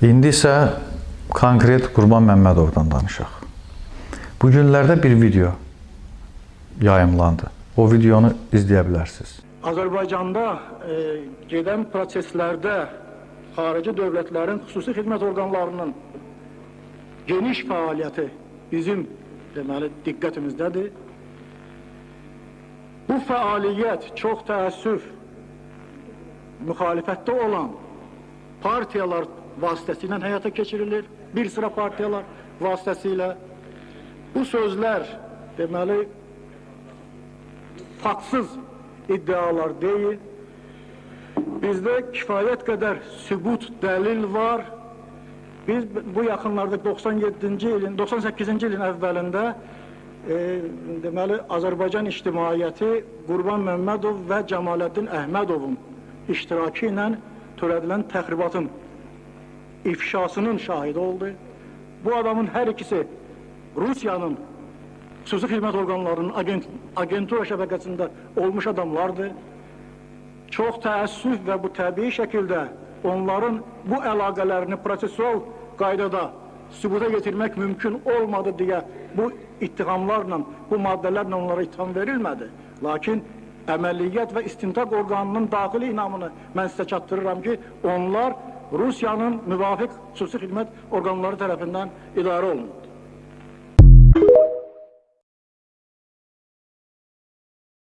İndi isə konkret Qurban Məmmədovdan danışaq. Bu günlərdə bir video yayımlandı. O videonu izləyə bilərsiniz. Azərbaycanda gedən proseslərdə xarici dövlətlərin xüsusi xidmət orqanlarının geniş fəaliyyəti bizim deməli diqqətimizdədir. Bu fəaliyyət çox təəssüf müxalifətdə olan partiyalar vasitəsilə həyata keçirilir. Bir sıra partiyalar vasitəsilə. Bu sözlər deməli faktsız iddialar deyil. Bizdə kifayət qədər sübut, dəlil var. Biz bu yaxınlarda 98-ci ilin əvvəlində deməli Azərbaycan ictimaiyyəti Qurban Məmmədov və Cəmaləddin Əhmədovun iştirakı ilə törədilən təxribatın ifşasının şahidi oldu. Bu adamın hər ikisi Rusiyanın xüsusi xidmət orqanlarının agentura şəbəkəsində olmuş adamlardır. Çox təəssüf və bu təbii şəkildə onların bu əlaqələrini prosesual qaydada sübuta getirmək mümkün olmadı deyə bu ittihamlarla, bu maddələrlə onlara ittiham verilmədi. Lakin əməliyyat və istintaq orqanının daxili inamını mən sizə çatdırıram ki, onlar Rusiyanın müvafiq xüsusi xidmət orqanları tərəfindən idarə olunur.